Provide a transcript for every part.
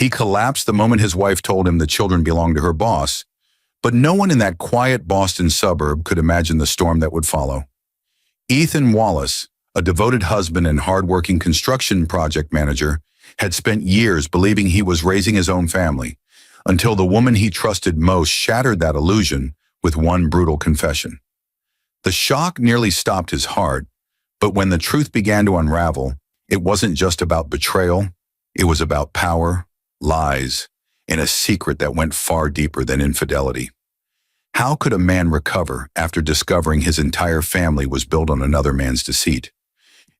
He collapsed the moment his wife told him the children belonged to her boss, but no one in that quiet Boston suburb could imagine the storm that would follow. Ethan Wallace, a devoted husband and hard-working construction project manager, had spent years believing he was raising his own family, until the woman he trusted most shattered that illusion with one brutal confession. The shock nearly stopped his heart, but when the truth began to unravel, it wasn't just about betrayal, it was about power, lies, and a secret that went far deeper than infidelity. How could a man recover after discovering his entire family was built on another man's deceit?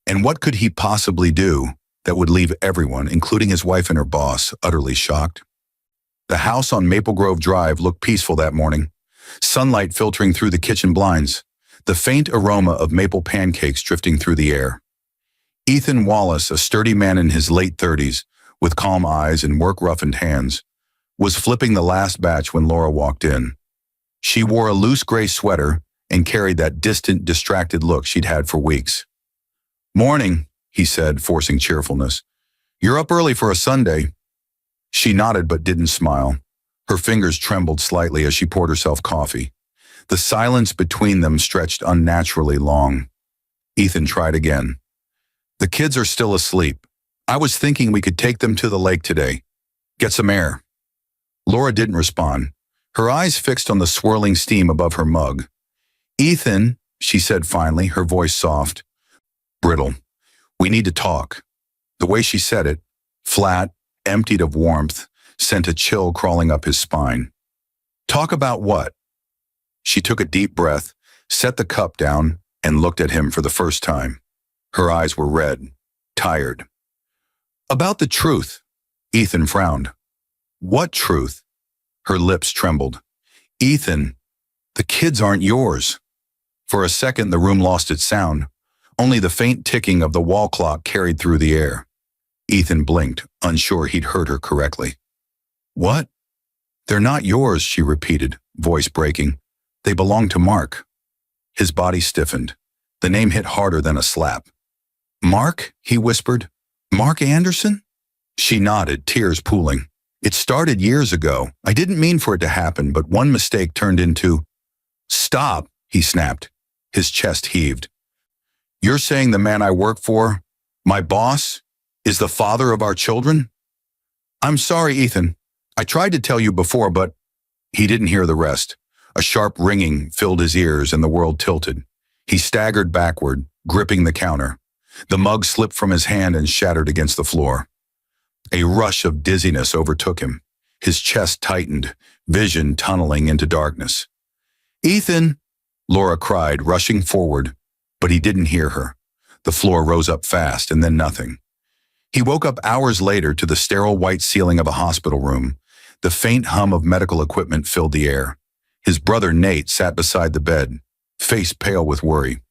And what could he possibly do that would leave everyone, including his wife and her boss, utterly shocked? The house on Maple Grove Drive looked peaceful that morning, sunlight filtering through the kitchen blinds, the faint aroma of maple pancakes drifting through the air. Ethan Wallace, a sturdy man in his late 30s, with calm eyes and work-roughened hands, was flipping the last batch when Laura walked in. She wore a loose gray sweater and carried that distant, distracted look she'd had for weeks. "Morning," he said, forcing cheerfulness. "You're up early for a Sunday." She nodded but didn't smile. Her fingers trembled slightly as she poured herself coffee. The silence between them stretched unnaturally long. Ethan tried again. "The kids are still asleep. I was thinking we could take them to the lake today. Get some air." Laura didn't respond, her eyes fixed on the swirling steam above her mug. "Ethan," she said finally, her voice soft, brittle, "we need to talk." The way she said it, flat, emptied of warmth, sent a chill crawling up his spine. "Talk about what?" She took a deep breath, set the cup down, and looked at him for the first time. Her eyes were red, tired. "About the truth." Ethan frowned. "What truth?" Her lips trembled. "Ethan, the kids aren't yours." For a second, the room lost its sound. Only the faint ticking of the wall clock carried through the air. Ethan blinked, unsure he'd heard her correctly. "What?" "They're not yours," she repeated, voice breaking. "They belong to Mark." His body stiffened. The name hit harder than a slap. "Mark?" he whispered. "Mark Anderson?" She nodded, tears pooling. "It started years ago. I didn't mean for it to happen, but one mistake turned into—" "Stop," he snapped. His chest heaved. "You're saying the man I work for, my boss, is the father of our children?" "I'm sorry, Ethan. I tried to tell you before, but—" He didn't hear the rest. A sharp ringing filled his ears and the world tilted. He staggered backward, gripping the counter. The mug slipped from his hand and shattered against the floor. A rush of dizziness overtook him. His chest tightened, vision tunneling into darkness. "Ethan!" Laura cried, rushing forward, but he didn't hear her. The floor rose up fast, and then nothing. He woke up hours later to the sterile white ceiling of a hospital room. The faint hum of medical equipment filled the air. His brother Nate sat beside the bed, face pale with worry.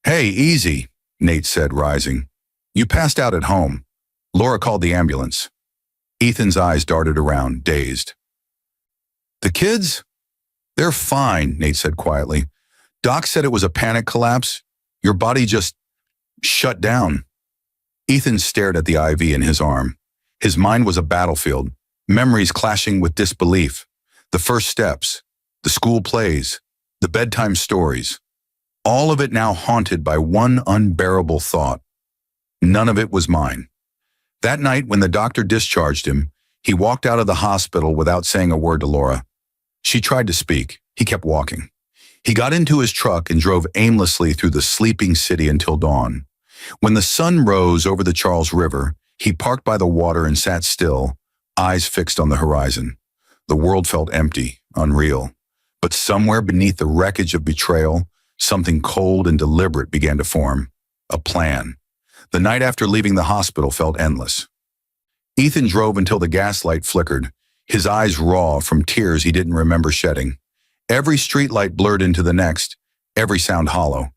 "Hey, easy," Nate said, rising. "You passed out at home. Laura called the ambulance." Ethan's eyes darted around, dazed. "The kids? They're fine," Nate said quietly. "Doc said it was a panic collapse. Your body just shut down." Ethan stared at the IV in his arm. His mind was a battlefield, memories clashing with disbelief. The first steps, the school plays, the bedtime stories. All of it now haunted by one unbearable thought. None of it was mine. That night, when the doctor discharged him, he walked out of the hospital without saying a word to Laura. She tried to speak. He kept walking. He got into his truck and drove aimlessly through the sleeping city until dawn. When the sun rose over the Charles River, he parked by the water and sat still, eyes fixed on the horizon. The world felt empty, unreal. But somewhere beneath the wreckage of betrayal, something cold and deliberate began to form. A plan. The night after leaving the hospital felt endless. Ethan drove until the gaslight flickered, his eyes raw from tears he didn't remember shedding. Every streetlight blurred into the next, every sound hollow.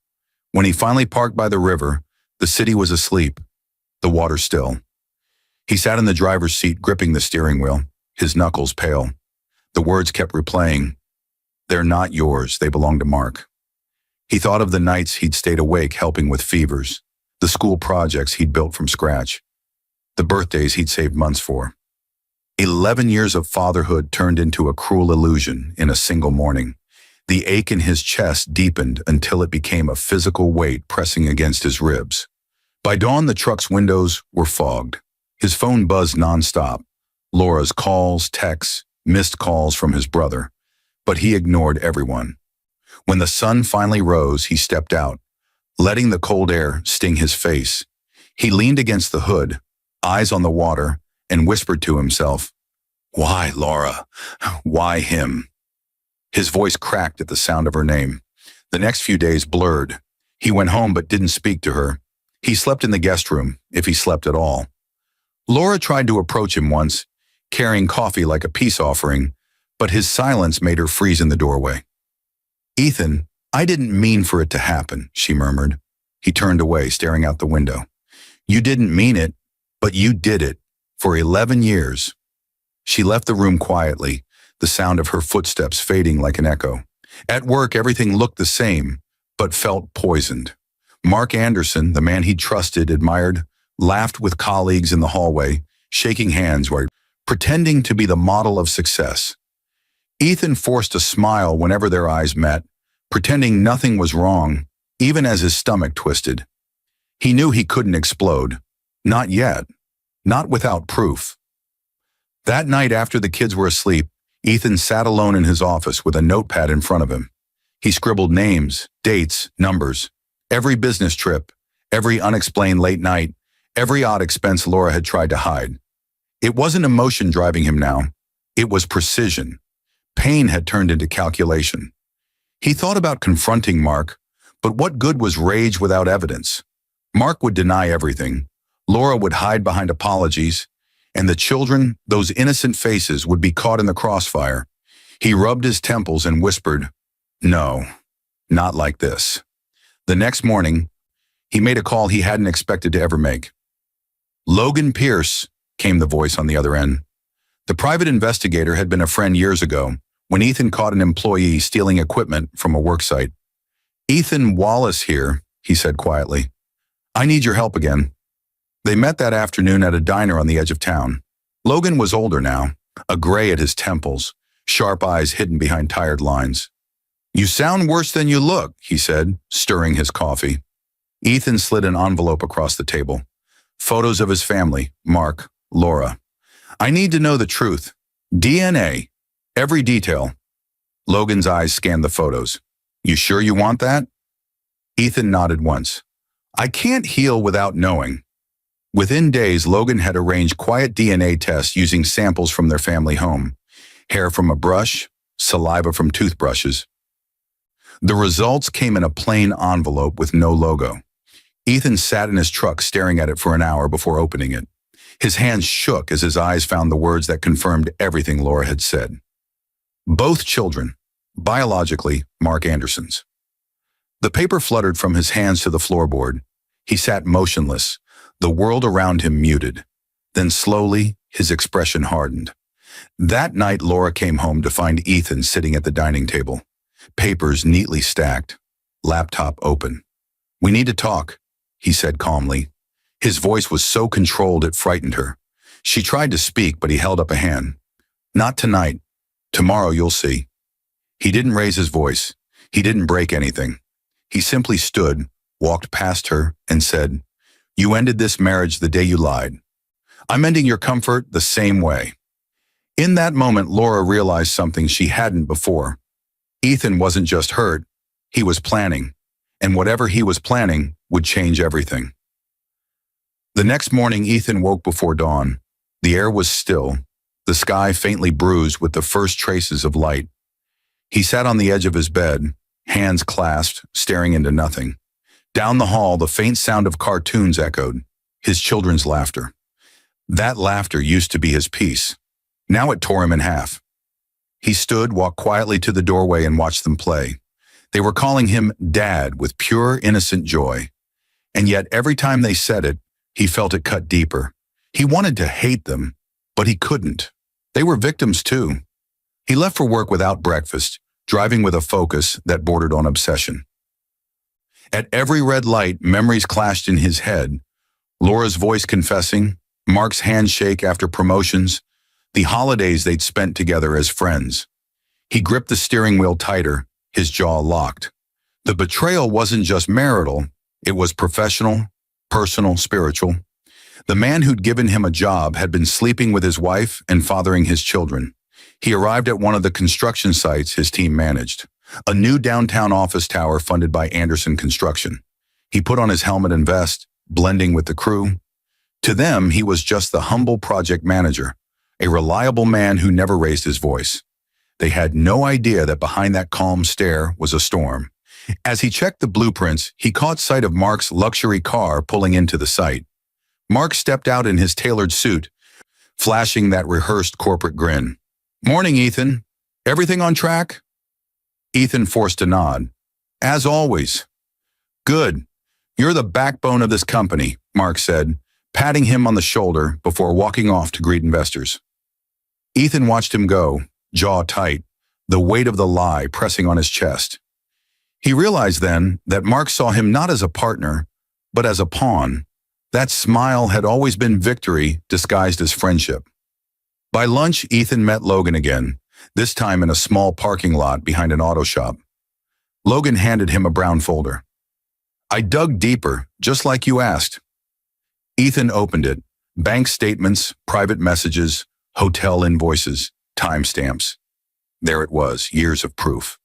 When he finally parked by the river, the city was asleep, the water still. He sat in the driver's seat, gripping the steering wheel, his knuckles pale. The words kept replaying. "They're not yours, they belong to Mark." He thought of the nights he'd stayed awake helping with fevers, the school projects he'd built from scratch, the birthdays he'd saved months for. 11 years of fatherhood turned into a cruel illusion in a single morning. The ache in his chest deepened until it became a physical weight pressing against his ribs. By dawn, the truck's windows were fogged. His phone buzzed nonstop. Laura's calls, texts, missed calls from his brother. But he ignored everyone. When the sun finally rose, he stepped out, letting the cold air sting his face. He leaned against the hood, eyes on the water, and whispered to himself, "Why, Laura? Why him?" His voice cracked at the sound of her name. The next few days blurred. He went home but didn't speak to her. He slept in the guest room, if he slept at all. Laura tried to approach him once, carrying coffee like a peace offering, but his silence made her freeze in the doorway. "Ethan, I didn't mean for it to happen," she murmured. He turned away, staring out the window. "You didn't mean it, but you did it. For 11 years. She left the room quietly, the sound of her footsteps fading like an echo. At work, everything looked the same, but felt poisoned. Mark Anderson, the man he trusted, admired, laughed with colleagues in the hallway, shaking hands while pretending to be the model of success. Ethan forced a smile whenever their eyes met, pretending nothing was wrong, even as his stomach twisted. He knew he couldn't explode. Not yet. Not without proof. That night after the kids were asleep, Ethan sat alone in his office with a notepad in front of him. He scribbled names, dates, numbers, every business trip, every unexplained late night, every odd expense Laura had tried to hide. It wasn't emotion driving him now. It was precision. Pain had turned into calculation. He thought about confronting Mark, but what good was rage without evidence? Mark would deny everything. Laura would hide behind apologies, and the children, those innocent faces, would be caught in the crossfire. He rubbed his temples and whispered, "No, not like this." The next morning, he made a call he hadn't expected to ever make. "Logan Pierce," came the voice on the other end. The private investigator had been a friend years ago when Ethan caught an employee stealing equipment from a worksite. "Ethan Wallace here," he said quietly. "I need your help again." They met that afternoon at a diner on the edge of town. Logan was older now, a gray at his temples, sharp eyes hidden behind tired lines. "You sound worse than you look," he said, stirring his coffee. Ethan slid an envelope across the table. Photos of his family, Mark, Laura. "I need to know the truth. DNA. Every detail." Logan's eyes scanned the photos. "You sure you want that?" Ethan nodded once. "I can't heal without knowing." Within days, Logan had arranged quiet DNA tests using samples from their family home. Hair from a brush, saliva from toothbrushes. The results came in a plain envelope with no logo. Ethan sat in his truck staring at it for an hour before opening it. His hands shook as his eyes found the words that confirmed everything Laura had said. Both children, biologically Mark Anderson's. The paper fluttered from his hands to the floorboard. He sat motionless, the world around him muted. Then slowly, his expression hardened. That night, Laura came home to find Ethan sitting at the dining table. Papers neatly stacked, laptop open. "We need to talk," he said calmly. His voice was so controlled it frightened her. She tried to speak, but he held up a hand. "Not tonight. Tomorrow you'll see." He didn't raise his voice. He didn't break anything. He simply stood, walked past her, and said, "You ended this marriage the day you lied. I'm ending your comfort the same way." In that moment, Laura realized something she hadn't before. Ethan wasn't just hurt, he was planning, and whatever he was planning would change everything. The next morning, Ethan woke before dawn. The air was still, the sky faintly bruised with the first traces of light. He sat on the edge of his bed, hands clasped, staring into nothing. Down the hall, the faint sound of cartoons echoed, his children's laughter. That laughter used to be his peace. Now it tore him in half. He stood, walked quietly to the doorway, and watched them play. They were calling him Dad with pure, innocent joy. And yet every time they said it, he felt it cut deeper. He wanted to hate them, but he couldn't. They were victims too. He left for work without breakfast, driving with a focus that bordered on obsession. At every red light, memories clashed in his head. Laura's voice confessing, Mark's handshake after promotions, the holidays they'd spent together as friends. He gripped the steering wheel tighter, his jaw locked. The betrayal wasn't just marital, it was professional, personal, spiritual. The man who'd given him a job had been sleeping with his wife and fathering his children. He arrived at one of the construction sites his team managed, a new downtown office tower funded by Anderson Construction. He put on his helmet and vest, blending with the crew. To them, he was just the humble project manager, a reliable man who never raised his voice. They had no idea that behind that calm stare was a storm. As he checked the blueprints, he caught sight of Mark's luxury car pulling into the site. Mark stepped out in his tailored suit, flashing that rehearsed corporate grin. "Morning, Ethan. Everything on track?" Ethan forced a nod. "As always." "Good. You're the backbone of this company," Mark said, patting him on the shoulder before walking off to greet investors. Ethan watched him go, jaw tight, the weight of the lie pressing on his chest. He realized then that Mark saw him not as a partner, but as a pawn. That smile had always been victory disguised as friendship. By lunch, Ethan met Logan again, this time in a small parking lot behind an auto shop. Logan handed him a brown folder. "I dug deeper, just like you asked." Ethan opened it. Bank statements, private messages, hotel invoices, timestamps. There it was, years of proof.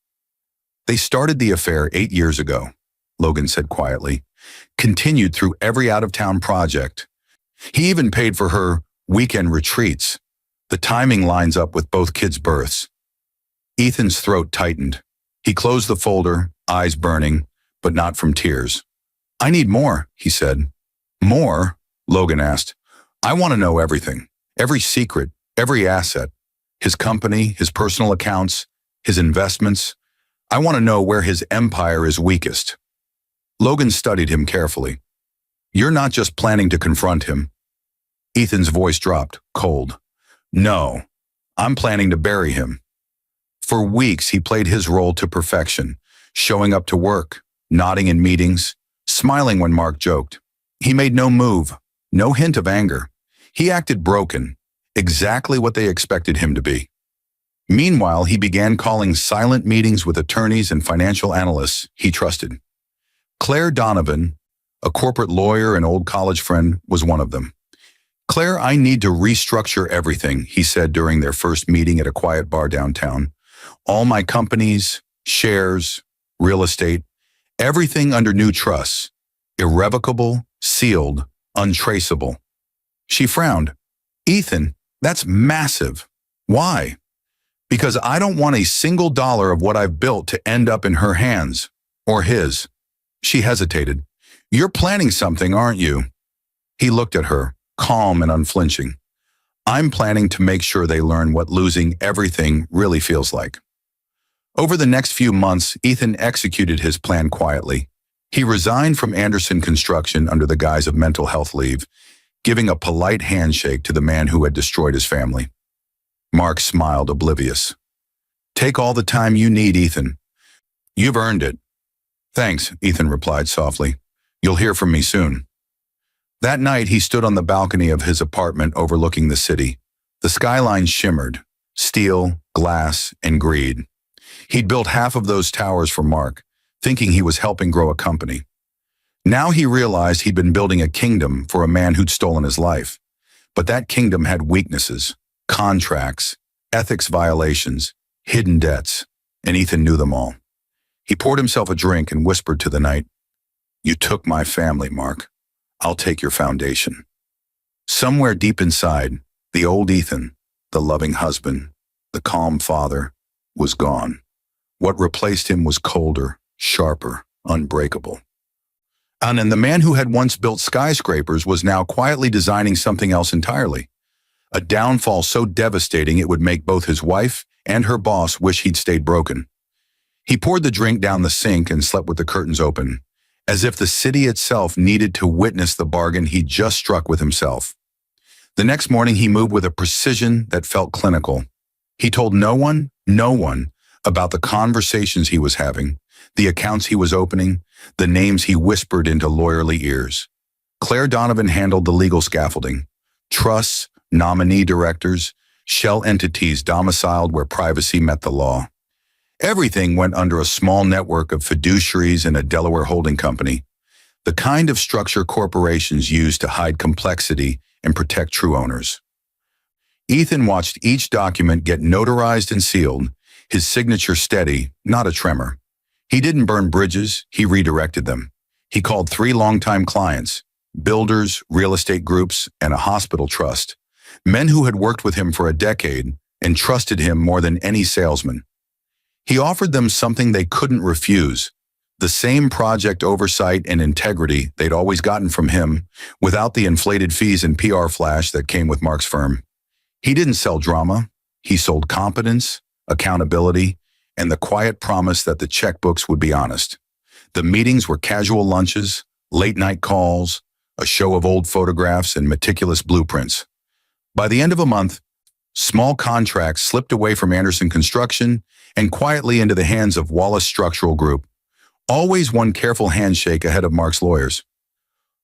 "They started the affair 8 years ago," Logan said quietly. "Continued through every out-of-town project. He even paid for her weekend retreats. The timing lines up with both kids' births." Ethan's throat tightened. He closed the folder, eyes burning, but not from tears. "I need more," he said. "More?" Logan asked. "I want to know everything. Every secret, every asset. His company, his personal accounts, his investments. I want to know where his empire is weakest." Logan studied him carefully. "You're not just planning to confront him." Ethan's voice dropped, cold. "No, I'm planning to bury him." For weeks, he played his role to perfection, showing up to work, nodding in meetings, smiling when Mark joked. He made no move, no hint of anger. He acted broken, exactly what they expected him to be. Meanwhile, he began calling silent meetings with attorneys and financial analysts he trusted. Claire Donovan, a corporate lawyer and old college friend, was one of them. "Claire, I need to restructure everything," he said during their first meeting at a quiet bar downtown. "All my companies, shares, real estate, everything under new trusts. Irrevocable, sealed, untraceable." She frowned. "Ethan, that's massive. Why?" "Because I don't want a single dollar of what I've built to end up in her hands, or his." She hesitated. "You're planning something, aren't you?" He looked at her, calm and unflinching. "I'm planning to make sure they learn what losing everything really feels like." Over the next few months, Ethan executed his plan quietly. He resigned from Anderson Construction under the guise of mental health leave, giving a polite handshake to the man who had destroyed his family. Mark smiled, oblivious. "Take all the time you need, Ethan. You've earned it." "Thanks," Ethan replied softly. "You'll hear from me soon." That night, he stood on the balcony of his apartment overlooking the city. The skyline shimmered, steel, glass, and greed. He'd built half of those towers for Mark, thinking he was helping grow a company. Now he realized he'd been building a kingdom for a man who'd stolen his life. But that kingdom had weaknesses, contracts, ethics violations, hidden debts, and Ethan knew them all. He poured himself a drink and whispered to the night, "You took my family, Mark. I'll take your foundation." Somewhere deep inside, the old Ethan, the loving husband, the calm father, was gone. What replaced him was colder, sharper, unbreakable. And the man who had once built skyscrapers was now quietly designing something else entirely. A downfall so devastating it would make both his wife and her boss wish he'd stayed broken. He poured the drink down the sink and slept with the curtains open, as if the city itself needed to witness the bargain he'd just struck with himself. The next morning, he moved with a precision that felt clinical. He told no one, about the conversations he was having, the accounts he was opening, the names he whispered into lawyerly ears. Claire Donovan handled the legal scaffolding, trusts, nominee directors. shell entities domiciled where privacy met the law. Everything went under a small network of fiduciaries and a Delaware holding company, the kind of structure corporations use to hide complexity and protect true owners. Ethan watched each document get notarized and sealed, his signature steady, not a tremor. He didn't burn bridges, he redirected them. He called 3 longtime clients, builders, real estate groups, and a hospital trust, men who had worked with him for a decade and trusted him more than any salesman. He offered them something they couldn't refuse, the same project oversight and integrity they'd always gotten from him, without the inflated fees and PR flash that came with Mark's firm. He didn't sell drama, he sold competence, accountability, and the quiet promise that the checkbooks would be honest. The meetings were casual lunches, late-night calls, a show of old photographs and meticulous blueprints. By the end of a month, small contracts slipped away from Anderson Construction and quietly into the hands of Wallace Structural Group, always one careful handshake ahead of Mark's lawyers.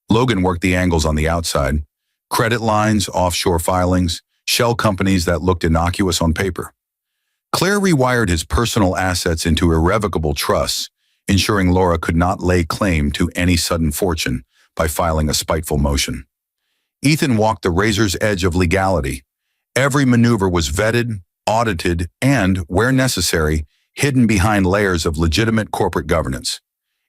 Logan worked the angles on the outside, credit lines, offshore filings, shell companies that looked innocuous on paper. Claire rewired his personal assets into irrevocable trusts, ensuring Laura could not lay claim to any sudden fortune by filing a spiteful motion. Ethan walked the razor's edge of legality. Every maneuver was vetted, audited, and, where necessary, hidden behind layers of legitimate corporate governance.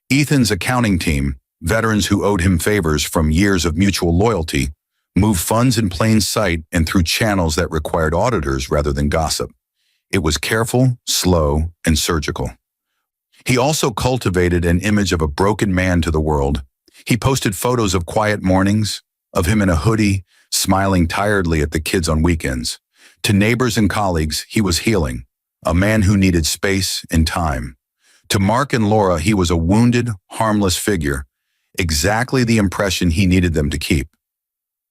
Ethan's accounting team, veterans who owed him favors from years of mutual loyalty, moved funds in plain sight and through channels that required auditors rather than gossip. It was careful, slow, and surgical. He also cultivated an image of a broken man to the world. He posted photos of quiet mornings, of him in a hoodie, smiling tiredly at the kids on weekends. To neighbors and colleagues, he was healing, a man who needed space and time. To Mark and Laura, he was a wounded, harmless figure, exactly the impression he needed them to keep.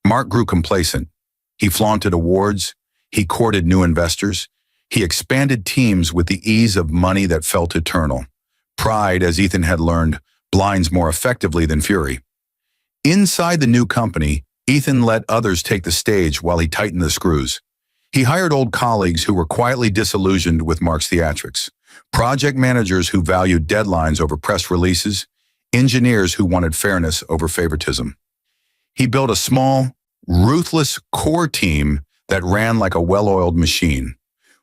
Mark grew complacent. He flaunted awards. He courted new investors. He expanded teams with the ease of money that felt eternal. Pride, as Ethan had learned, blinds more effectively than fury. Inside the new company, Ethan let others take the stage while he tightened the screws. He hired old colleagues who were quietly disillusioned with Mark's theatrics, project managers who valued deadlines over press releases, engineers who wanted fairness over favoritism. He built a small, ruthless core team that ran like a well-oiled machine.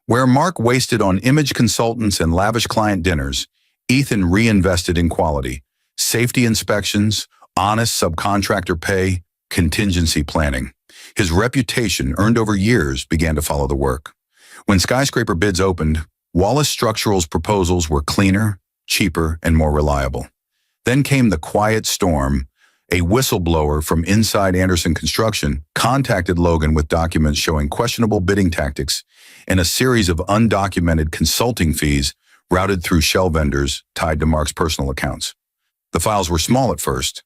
Where Mark wasted on image consultants and lavish client dinners, Ethan reinvested in quality, safety inspections, honest subcontractor pay, contingency planning. His reputation, earned over years, began to follow the work. When skyscraper bids opened, Wallace Structural's proposals were cleaner, cheaper, and more reliable. Then came the quiet storm. A whistleblower from inside Anderson Construction contacted Logan with documents showing questionable bidding tactics and a series of undocumented consulting fees routed through shell vendors tied to Mark's personal accounts. The files were small at first: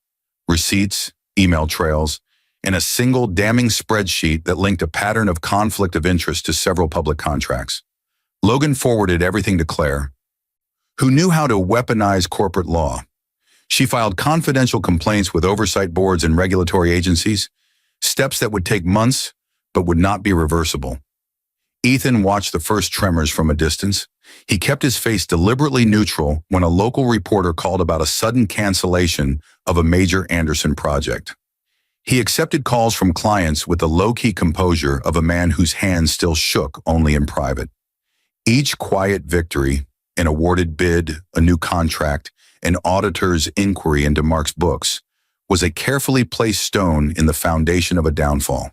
receipts, email trails, and a single damning spreadsheet that linked a pattern of conflict of interest to several public contracts. Logan forwarded everything to Claire, who knew how to weaponize corporate law. She filed confidential complaints with oversight boards and regulatory agencies, steps that would take months but would not be reversible. Ethan watched the first tremors from a distance. He kept his face deliberately neutral when a local reporter called about a sudden cancellation of a major Anderson project. He accepted calls from clients with the low-key composure of a man whose hands still shook only in private. Each quiet victory, an awarded bid, a new contract, an auditor's inquiry into Mark's books, was a carefully placed stone in the foundation of a downfall.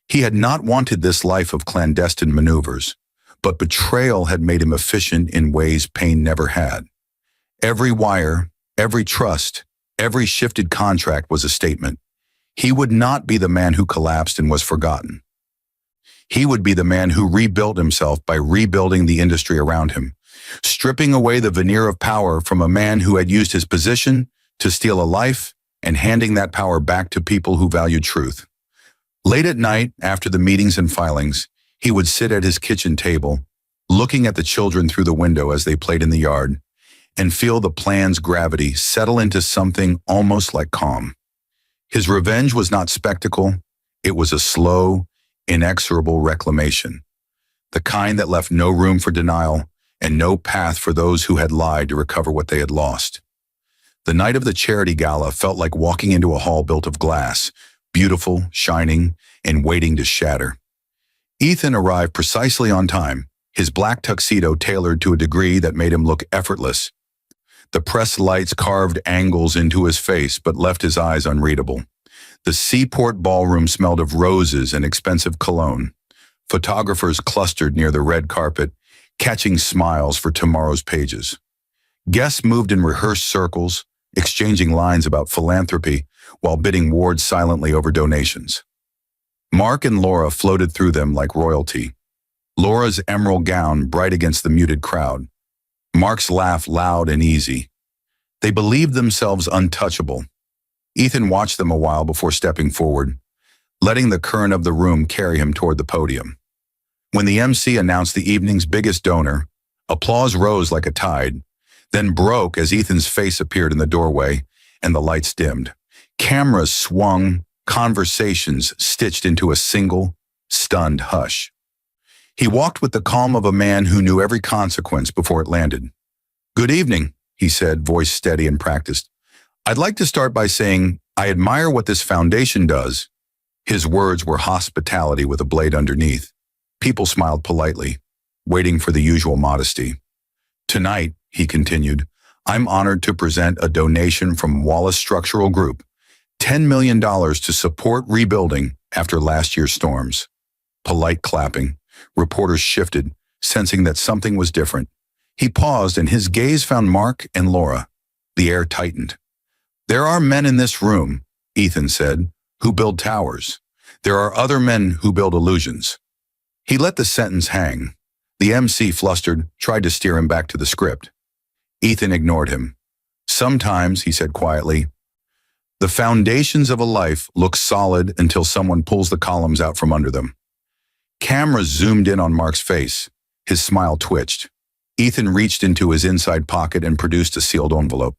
He had not wanted this life of clandestine maneuvers, but betrayal had made him efficient in ways Payne never had. Every wire, every trust, every shifted contract was a statement. He would not be the man who collapsed and was forgotten. He would be the man who rebuilt himself by rebuilding the industry around him, stripping away the veneer of power from a man who had used his position to steal a life and handing that power back to people who valued truth. Late at night, after the meetings and filings, he would sit at his kitchen table, looking at the children through the window as they played in the yard, and feel the plan's gravity settle into something almost like calm. His revenge was not spectacle, it was a slow, inexorable reclamation. the kind that left no room for denial and no path for those who had lied to recover what they had lost. The night of the charity gala felt like walking into a hall built of glass, beautiful, shining, and waiting to shatter. Ethan arrived precisely on time, his black tuxedo tailored to a degree that made him look effortless. The press lights carved angles into his face but left his eyes unreadable. The Seaport ballroom smelled of roses and expensive cologne. Photographers clustered near the red carpet, catching smiles for tomorrow's pages. Guests moved in rehearsed circles, exchanging lines about philanthropy while bidding wards silently over donations. Mark and Laura floated through them like royalty. Laura's emerald gown bright against the muted crowd. Mark's laugh loud and easy. They believed themselves untouchable. Ethan watched them a while before stepping forward, letting the current of the room carry him toward the podium. When the MC announced the evening's biggest donor, applause rose like a tide, then broke as Ethan's face appeared in the doorway and the lights dimmed. Cameras swung, conversations stitched into a single, stunned hush. He walked with the calm of a man who knew every consequence before it landed. "Good evening," he said, voice steady and practiced. "I'd like to start by saying I admire what this foundation does." His words were hospitality with a blade underneath. People smiled politely, waiting for the usual modesty. "Tonight," he continued, "I'm honored to present a donation from Wallace Structural Group, $10 million to support rebuilding after last year's storms." Polite clapping. Reporters shifted, sensing that something was different. He paused and his gaze found Mark and Laura. The air tightened. "There are men in this room," Ethan said, "who build towers. There are other men who build illusions." He let the sentence hang. The MC, flustered, tried to steer him back to the script. Ethan ignored him. "Sometimes," he said quietly, "the foundations of a life look solid until someone pulls the columns out from under them." Cameras zoomed in on Mark's face. His smile twitched. Ethan reached into his inside pocket and produced a sealed envelope.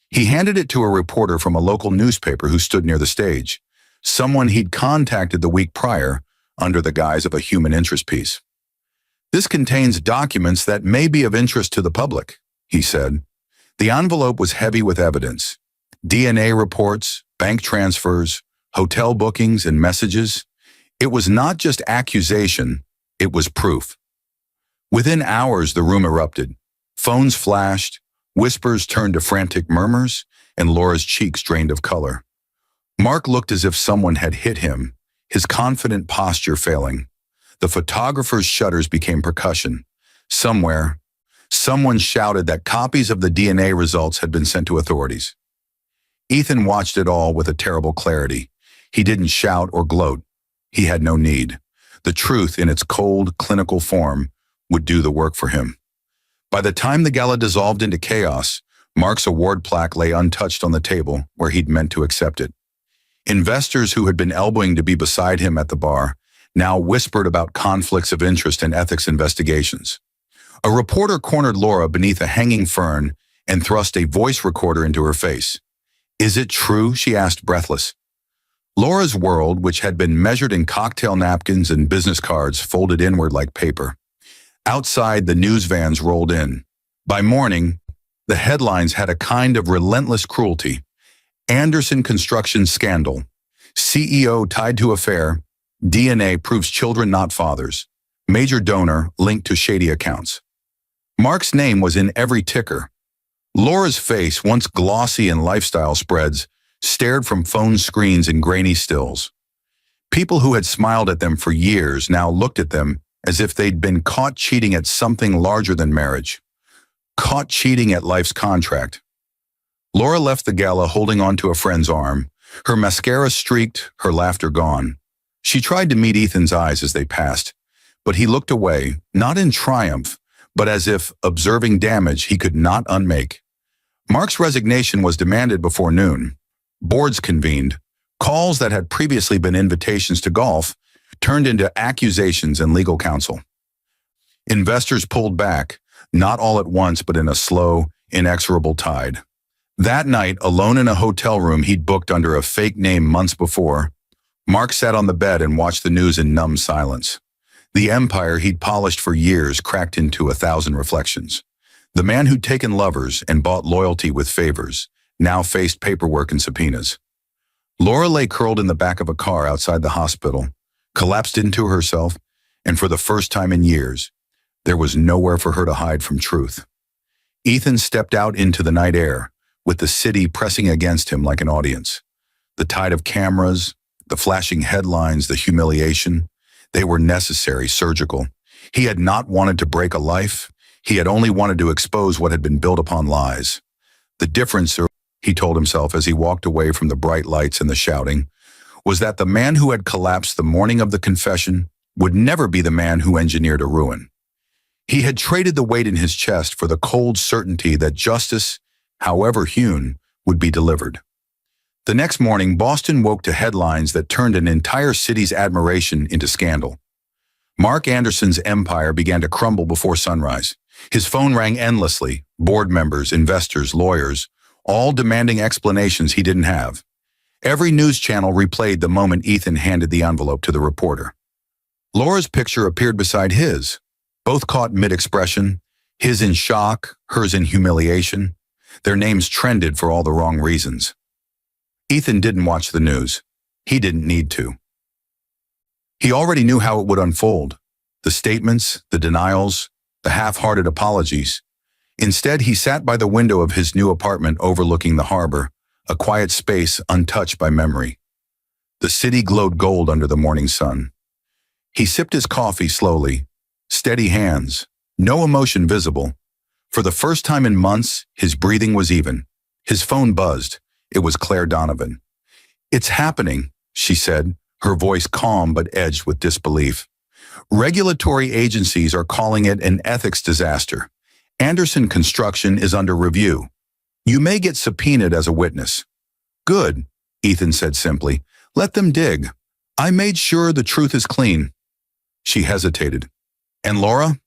He handed it to a reporter from a local newspaper who stood near the stage, someone he'd contacted the week prior under the guise of a human interest piece. "This contains documents that may be of interest to the public," he said. The envelope was heavy with evidence. DNA reports, bank transfers, hotel bookings, and messages. It was not just accusation, it was proof. Within hours, the room erupted. Phones flashed, whispers turned to frantic murmurs, and Laura's cheeks drained of color. Mark looked as if someone had hit him, his confident posture failing. The photographer's shudders became percussion. Somewhere, someone shouted that copies of the DNA results had been sent to authorities. Ethan watched it all with a terrible clarity. He didn't shout or gloat. He had no need. The truth, in its cold, clinical form, would do the work for him. By the time the gala dissolved into chaos, Mark's award plaque lay untouched on the table where he'd meant to accept it. Investors who had been elbowing to be beside him at the bar now whispered about conflicts of interest and ethics investigations. A reporter cornered Laura beneath a hanging fern and thrust a voice recorder into her face. "Is it true?" she asked, breathless. Laura's world, which had been measured in cocktail napkins and business cards, folded inward like paper. Outside, the news vans rolled in. By morning, the headlines had a kind of relentless cruelty. Anderson construction scandal. CEO tied to affair. DNA proves children not fathers. Major donor linked to shady accounts. Mark's name was in every ticker. Laura's face, once glossy in lifestyle spreads, stared from phone screens in grainy stills. People who had smiled at them for years now looked at them as if they'd been caught cheating at something larger than marriage. Caught cheating at life's contract. Laura left the gala holding onto a friend's arm, her mascara streaked, her laughter gone. She tried to meet Ethan's eyes as they passed, but he looked away, not in triumph, but as if observing damage he could not unmake. Mark's resignation was demanded before noon. Boards convened. Calls that had previously been invitations to golf turned into accusations and legal counsel. Investors pulled back, not all at once, but in a slow, inexorable tide. That night, alone in a hotel room he'd booked under a fake name months before, Mark sat on the bed and watched the news in numb silence. The empire he'd polished for years cracked into 1,000 reflections. The man who'd taken lovers and bought loyalty with favors now faced paperwork and subpoenas. Laura lay curled in the back of a car outside the hospital, collapsed into herself, and for the first time in years, there was nowhere for her to hide from truth. Ethan stepped out into the night air, with the city pressing against him like an audience. The tide of cameras, the flashing headlines, the humiliation, they were necessary, surgical. He had not wanted to break a life. He had only wanted to expose what had been built upon lies. The difference, he told himself as he walked away from the bright lights and the shouting, was that the man who had collapsed the morning of the confession would never be the man who engineered a ruin. He had traded the weight in his chest for the cold certainty that justice, however hewn, would be delivered. The next morning, Boston woke to headlines that turned an entire city's admiration into scandal. Mark Anderson's empire began to crumble before sunrise. His phone rang endlessly, board members, investors, lawyers, all demanding explanations he didn't have. Every news channel replayed the moment Ethan handed the envelope to the reporter. Laura's picture appeared beside his, both caught mid-expression, his in shock, hers in humiliation. Their names trended for all the wrong reasons. Ethan didn't watch the news. He didn't need to. He already knew how it would unfold. The statements, the denials, the half-hearted apologies. Instead, he sat by the window of his new apartment overlooking the harbor, a quiet space untouched by memory. The city glowed gold under the morning sun. He sipped his coffee slowly, steady hands, no emotion visible. For the first time in months, his breathing was even. His phone buzzed. It was Claire Donovan. "It's happening," she said, her voice calm but edged with disbelief. "Regulatory agencies are calling it an ethics disaster. Anderson Construction is under review. You may get subpoenaed as a witness." "Good," Ethan said simply. "Let them dig. I made sure the truth is clean." She hesitated. "And Laura?"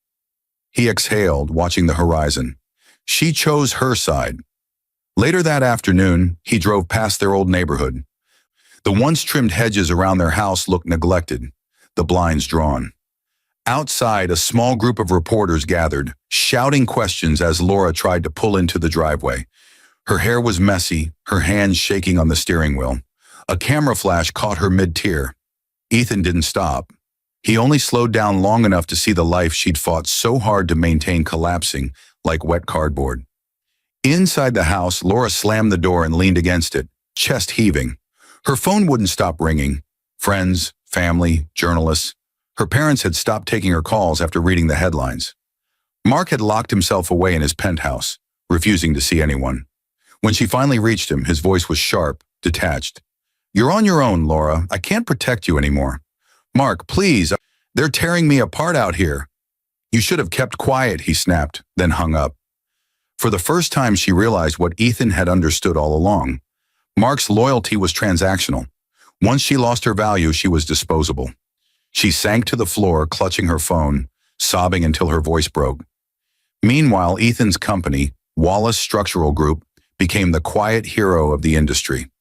He exhaled, watching the horizon. She chose her side. Later that afternoon, he drove past their old neighborhood. The once-trimmed hedges around their house looked neglected, the blinds drawn. Outside, a small group of reporters gathered, shouting questions as Laura tried to pull into the driveway. Her hair was messy, her hands shaking on the steering wheel. A camera flash caught her mid-tier. Ethan didn't stop. He only slowed down long enough to see the life she'd fought so hard to maintain collapsing like wet cardboard. Inside the house, Laura slammed the door and leaned against it, chest heaving. Her phone wouldn't stop ringing. Friends, family, journalists. Her parents had stopped taking her calls after reading the headlines. Mark had locked himself away in his penthouse, refusing to see anyone. When she finally reached him, his voice was sharp, detached. "You're on your own, Laura. I can't protect you anymore." "Mark, please. They're tearing me apart out here." "You should have kept quiet," he snapped, then hung up. For the first time, she realized what Ethan had understood all along. Mark's loyalty was transactional. Once she lost her value, she was disposable. She sank to the floor, clutching her phone, sobbing until her voice broke. Meanwhile, Ethan's company, Wallace Structural Group, became the quiet hero of the industry.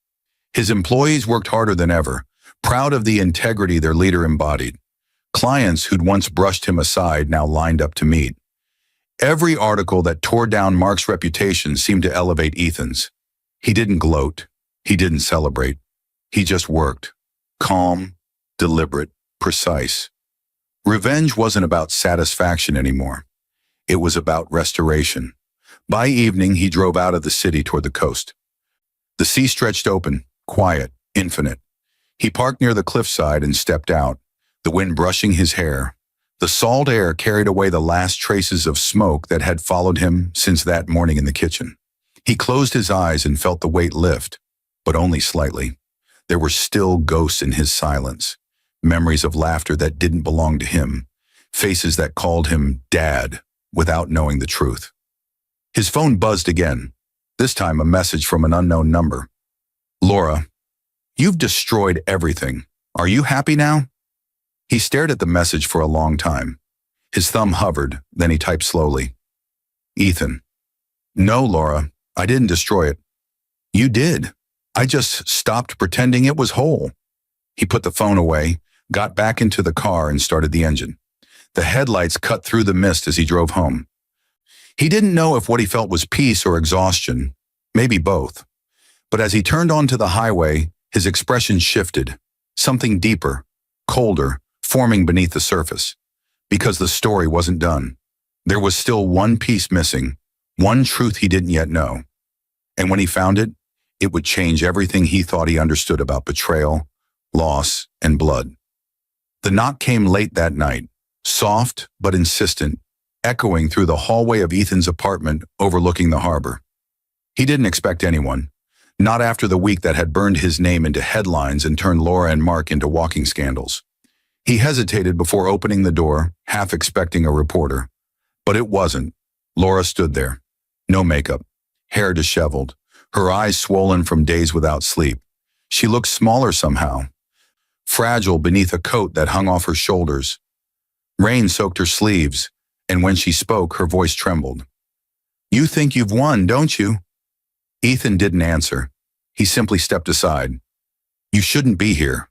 His employees worked harder than ever, proud of the integrity their leader embodied. Clients who'd once brushed him aside now lined up to meet. Every article that tore down Mark's reputation seemed to elevate Ethan's. He didn't gloat. He didn't celebrate. He just worked. Calm, deliberate, precise. Revenge wasn't about satisfaction anymore. It was about restoration. By evening, he drove out of the city toward the coast. The sea stretched open, quiet, infinite. He parked near the cliffside and stepped out, the wind brushing his hair. The salt air carried away the last traces of smoke that had followed him since that morning in the kitchen. He closed his eyes and felt the weight lift, but only slightly. There were still ghosts in his silence, memories of laughter that didn't belong to him, faces that called him Dad without knowing the truth. His phone buzzed again, this time a message from an unknown number. "Laura, you've destroyed everything. Are you happy now?" He stared at the message for a long time. His thumb hovered, then he typed slowly. "Ethan." "No, Laura, I didn't destroy it." "You did. I just stopped pretending it was whole." He put the phone away, got back into the car and started the engine. The headlights cut through the mist as he drove home. He didn't know if what he felt was peace or exhaustion, maybe both. But as he turned onto the highway, his expression shifted, something deeper, colder, forming beneath the surface. Because the story wasn't done. There was still one piece missing, one truth he didn't yet know. And when he found it, it would change everything he thought he understood about betrayal, loss, and blood. The knock came late that night, soft but insistent, echoing through the hallway of Ethan's apartment overlooking the harbor. He didn't expect anyone, not after the week that had burned his name into headlines and turned Laura and Mark into walking scandals. He hesitated before opening the door, half expecting a reporter. But it wasn't. Laura stood there. No makeup, hair disheveled, her eyes swollen from days without sleep. She looked smaller somehow, fragile beneath a coat that hung off her shoulders. Rain soaked her sleeves, and when she spoke, her voice trembled. "You think you've won, don't you?" Ethan didn't answer. He simply stepped aside. "You shouldn't be here."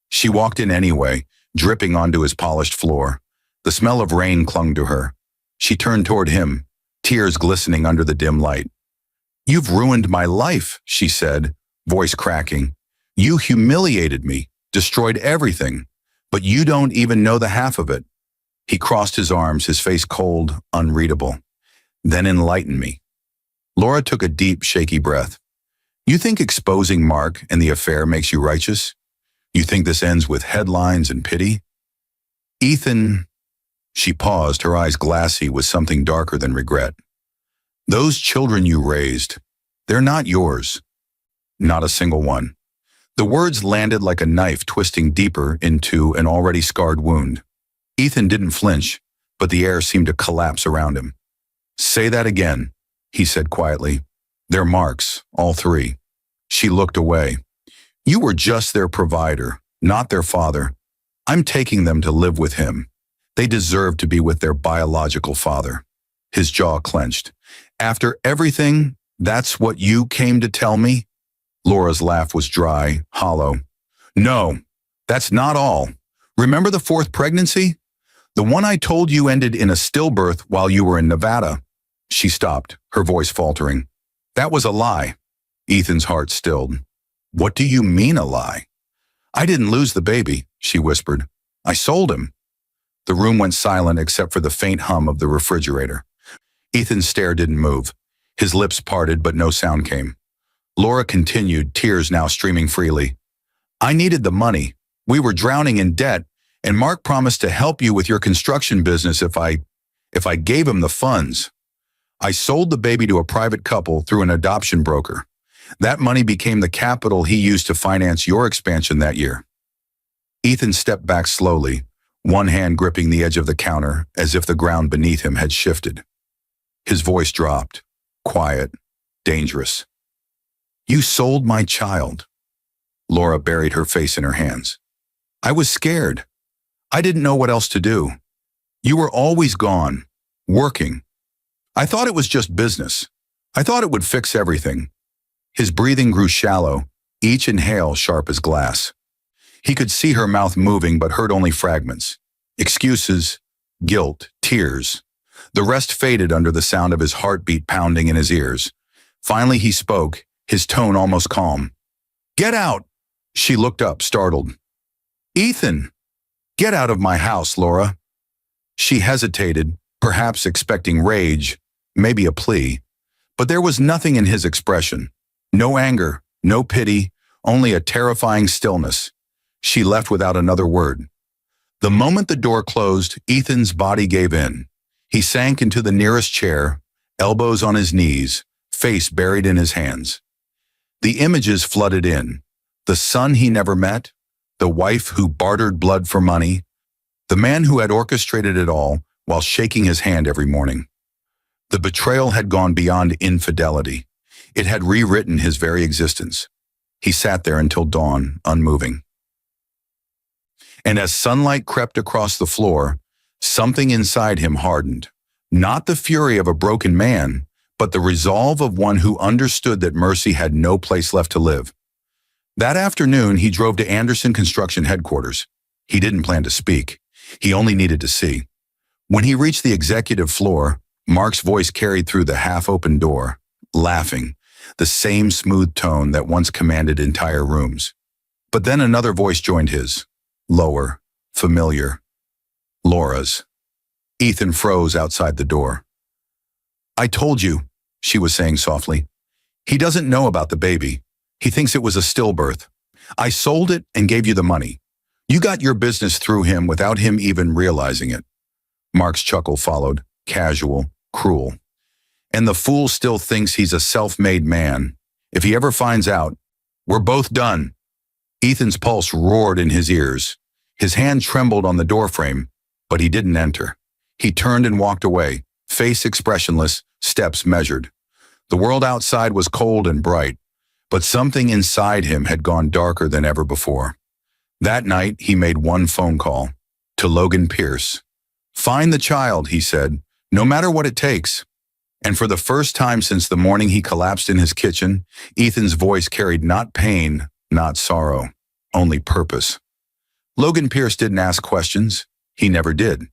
She walked in anyway, dripping onto his polished floor. The smell of rain clung to her. She turned toward him, tears glistening under the dim light. "You've ruined my life," she said, voice cracking. "You humiliated me, destroyed everything, but you don't even know the half of it." He crossed his arms, his face cold, unreadable. "Then enlighten me." Laura took a deep, shaky breath. "You think exposing Mark and the affair makes you righteous? You think this ends with headlines and pity?" "Ethan," she paused, her eyes glassy with something darker than regret. "Those children you raised, they're not yours. Not a single one." The words landed like a knife twisting deeper into an already scarred wound. Ethan didn't flinch, but the air seemed to collapse around him. "Say that again," he said quietly. "They're Mark's, all three." She looked away. "You were just their provider, not their father. I'm taking them to live with him. They deserve to be with their biological father." His jaw clenched. "After everything, that's what you came to tell me?" Laura's laugh was dry, hollow. "No, that's not all. Remember the fourth pregnancy? The one I told you ended in a stillbirth while you were in Nevada." She stopped, her voice faltering. "That was a lie." Ethan's heart stilled. "What do you mean a lie?" "I didn't lose the baby," she whispered. "I sold him." The room went silent except for the faint hum of the refrigerator. Ethan's stare didn't move. His lips parted, but no sound came. Laura continued, tears now streaming freely. "I needed the money. We were drowning in debt, and Mark promised to help you with your construction business if I gave him the funds. I sold the baby to a private couple through an adoption broker. That money became the capital he used to finance your expansion that year." Ethan stepped back slowly, one hand gripping the edge of the counter as if the ground beneath him had shifted. His voice dropped, quiet, dangerous. "You sold my child." Laura buried her face in her hands. "I was scared. I didn't know what else to do. You were always gone, working. I thought it was just business. I thought it would fix everything." His breathing grew shallow, each inhale sharp as glass. He could see her mouth moving but heard only fragments. Excuses, guilt, tears. The rest faded under the sound of his heartbeat pounding in his ears. Finally he spoke, his tone almost calm. "Get out!" She looked up, startled. "Ethan!" "Get out of my house, Laura." She hesitated, perhaps expecting rage, maybe a plea. But there was nothing in his expression. No anger, no pity, only a terrifying stillness. She left without another word. The moment the door closed, Ethan's body gave in. He sank into the nearest chair, elbows on his knees, face buried in his hands. The images flooded in. The son he never met, the wife who bartered blood for money, the man who had orchestrated it all while shaking his hand every morning. The betrayal had gone beyond infidelity. It had rewritten his very existence. He sat there until dawn, unmoving. And as sunlight crept across the floor, something inside him hardened. Not the fury of a broken man, but the resolve of one who understood that mercy had no place left to live. That afternoon, he drove to Anderson Construction headquarters. He didn't plan to speak. He only needed to see. When he reached the executive floor, Mark's voice carried through the half-open door, laughing, the same smooth tone that once commanded entire rooms. But then another voice joined his, lower, familiar, Laura's. Ethan froze outside the door. "I told you," she was saying softly. "He doesn't know about the baby. He thinks it was a stillbirth. I sold it and gave you the money. You got your business through him without him even realizing it." Mark's chuckle followed, casual, cruel. "And the fool still thinks he's a self-made man. If he ever finds out, we're both done." Ethan's pulse roared in his ears. His hand trembled on the doorframe, but he didn't enter. He turned and walked away, face expressionless, steps measured. The world outside was cold and bright, but something inside him had gone darker than ever before. That night, he made one phone call, to Logan Pierce. "Find the child," he said, "no matter what it takes." And for the first time since the morning he collapsed in his kitchen, Ethan's voice carried not pain, not sorrow, only purpose. Logan Pierce didn't ask questions. He never did.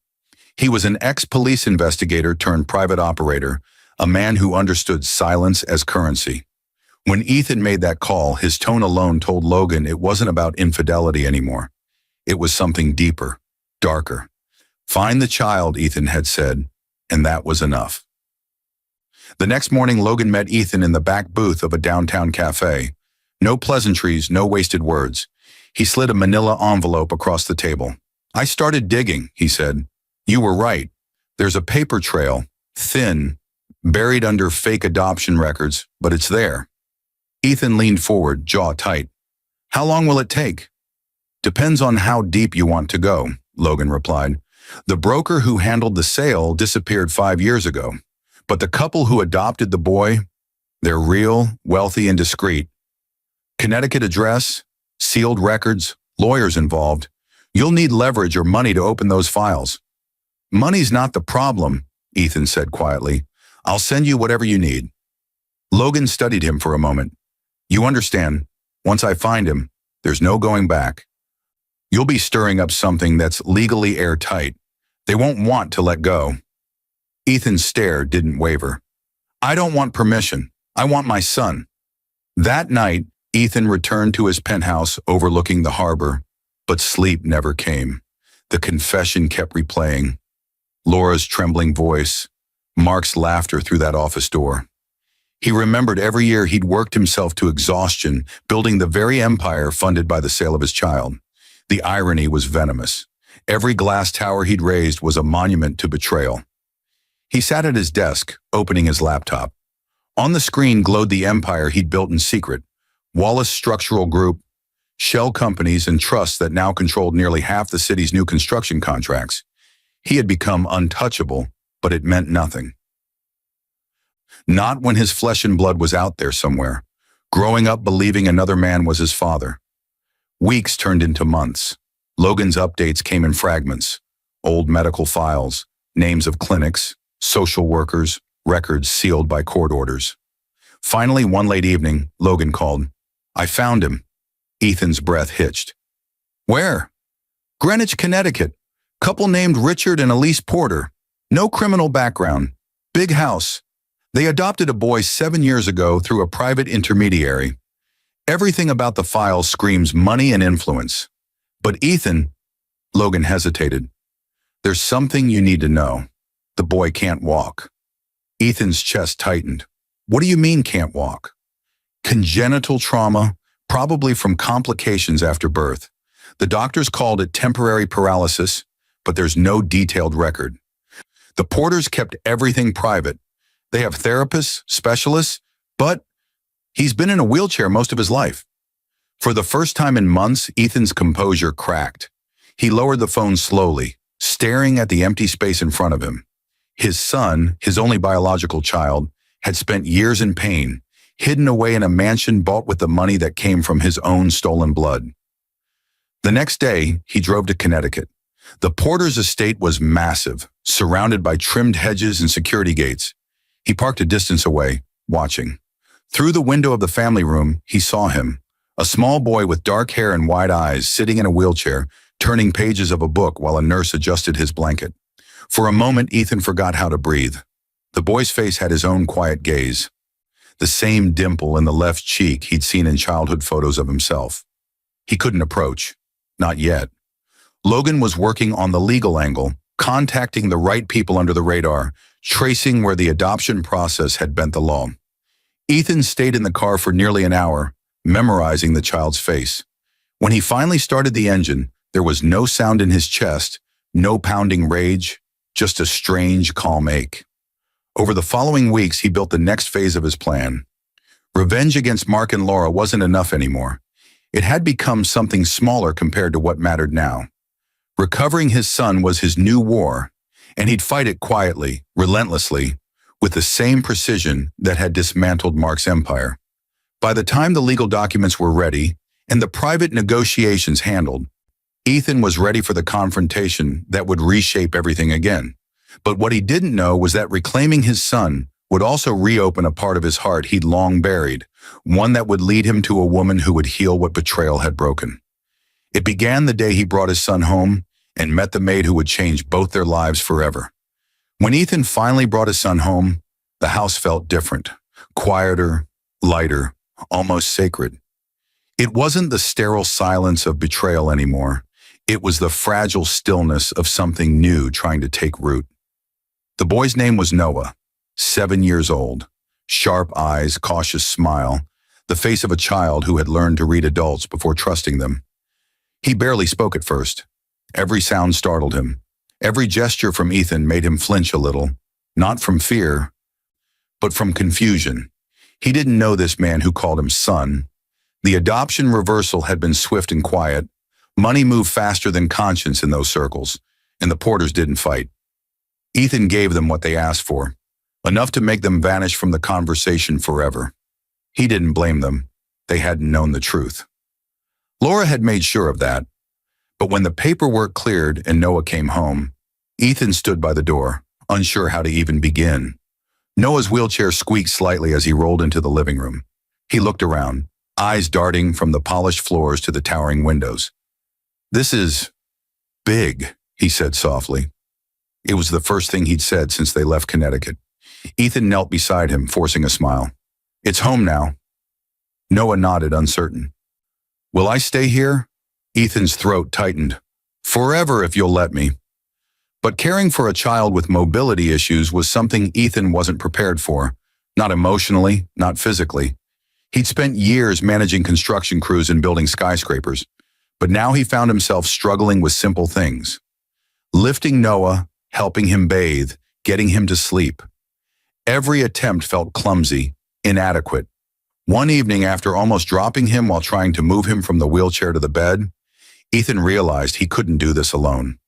He was an ex-police investigator turned private operator, a man who understood silence as currency. When Ethan made that call, his tone alone told Logan it wasn't about infidelity anymore. It was something deeper, darker. "Find the child," Ethan had said, and that was enough. The next morning, Logan met Ethan in the back booth of a downtown cafe. No pleasantries, no wasted words. He slid a manila envelope across the table. "I started digging," he said. "You were right. There's a paper trail, thin, buried under fake adoption records, but it's there." Ethan leaned forward, jaw tight. "How long will it take?" "Depends on how deep you want to go," Logan replied. "The broker who handled the sale disappeared 5 years ago, but the couple who adopted the boy, they're real, wealthy, and discreet. Connecticut address, sealed records, lawyers involved. You'll need leverage or money to open those files." "Money's not the problem," Ethan said quietly. "I'll send you whatever you need." Logan studied him for a moment. "You understand, once I find him, there's no going back. You'll be stirring up something that's legally airtight. They won't want to let go." Ethan's stare didn't waver. "I don't want permission. I want my son." That night, Ethan returned to his penthouse overlooking the harbor, but sleep never came. The confession kept replaying. Laura's trembling voice, Mark's laughter through that office door. He remembered every year he'd worked himself to exhaustion, building the very empire funded by the sale of his child. The irony was venomous. Every glass tower he'd raised was a monument to betrayal. He sat at his desk, opening his laptop. On the screen glowed the empire he'd built in secret. Wallace Structural Group, shell companies and trusts that now controlled nearly half the city's new construction contracts. He had become untouchable, but it meant nothing. Not when his flesh and blood was out there somewhere, growing up believing another man was his father. Weeks turned into months. Logan's updates came in fragments. Old medical files, names of clinics, social workers, records sealed by court orders. Finally, one late evening, Logan called. "I found him." Ethan's breath hitched. "Where?" "Greenwich, Connecticut. Couple named Richard and Elise Porter. No criminal background. Big house. They adopted a boy 7 years ago through a private intermediary. Everything about the file screams money and influence. But Ethan," Logan hesitated. "There's something you need to know. The boy can't walk." Ethan's chest tightened. "What do you mean can't walk?" "Congenital trauma, probably from complications after birth. The doctors called it temporary paralysis, but there's no detailed record. The Porters kept everything private. They have therapists, specialists, but he's been in a wheelchair most of his life." For the first time in months, Ethan's composure cracked. He lowered the phone slowly, staring at the empty space in front of him. His son, his only biological child, had spent years in pain, hidden away in a mansion bought with the money that came from his own stolen blood. The next day, he drove to Connecticut. The Porter's estate was massive, surrounded by trimmed hedges and security gates. He parked a distance away, watching. Through the window of the family room, he saw him, a small boy with dark hair and wide eyes, sitting in a wheelchair, turning pages of a book while a nurse adjusted his blanket. For a moment, Ethan forgot how to breathe. The boy's face had his own quiet gaze, the same dimple in the left cheek he'd seen in childhood photos of himself. He couldn't approach. Not yet. Logan was working on the legal angle, contacting the right people under the radar, tracing where the adoption process had bent the law. Ethan stayed in the car for nearly an hour, memorizing the child's face. When he finally started the engine, there was no sound in his chest, no pounding rage, just a strange, calm ache. Over the following weeks, he built the next phase of his plan. Revenge against Mark and Laura wasn't enough anymore. It had become something smaller compared to what mattered now. Recovering his son was his new war, and he'd fight it quietly, relentlessly, with the same precision that had dismantled Mark's empire. By the time the legal documents were ready and the private negotiations handled, Ethan was ready for the confrontation that would reshape everything again. But what he didn't know was that reclaiming his son would also reopen a part of his heart he'd long buried, one that would lead him to a woman who would heal what betrayal had broken. It began the day he brought his son home and met the maid who would change both their lives forever. When Ethan finally brought his son home, the house felt different, quieter, lighter, almost sacred. It wasn't the sterile silence of betrayal anymore. It was the fragile stillness of something new trying to take root. The boy's name was Noah, 7 years old, sharp eyes, cautious smile, the face of a child who had learned to read adults before trusting them. He barely spoke at first. Every sound startled him. Every gesture from Ethan made him flinch a little, not from fear, but from confusion. He didn't know this man who called him son. The adoption reversal had been swift and quiet. Money moved faster than conscience in those circles, and the Porters didn't fight. Ethan gave them what they asked for, enough to make them vanish from the conversation forever. He didn't blame them. They hadn't known the truth. Laura had made sure of that. But when the paperwork cleared and Noah came home, Ethan stood by the door, unsure how to even begin. Noah's wheelchair squeaked slightly as he rolled into the living room. He looked around, eyes darting from the polished floors to the towering windows. "This is big," he said softly. It was the first thing he'd said since they left Connecticut. Ethan knelt beside him, forcing a smile. "It's home now." Noah nodded, uncertain. "Will I stay here?" Ethan's throat tightened. "Forever, if you'll let me." But caring for a child with mobility issues was something Ethan wasn't prepared for, not emotionally, not physically. He'd spent years managing construction crews and building skyscrapers, but now he found himself struggling with simple things. Lifting Noah, helping him bathe, getting him to sleep. Every attempt felt clumsy, inadequate. One evening, after almost dropping him while trying to move him from the wheelchair to the bed, Ethan realized he couldn't do this alone.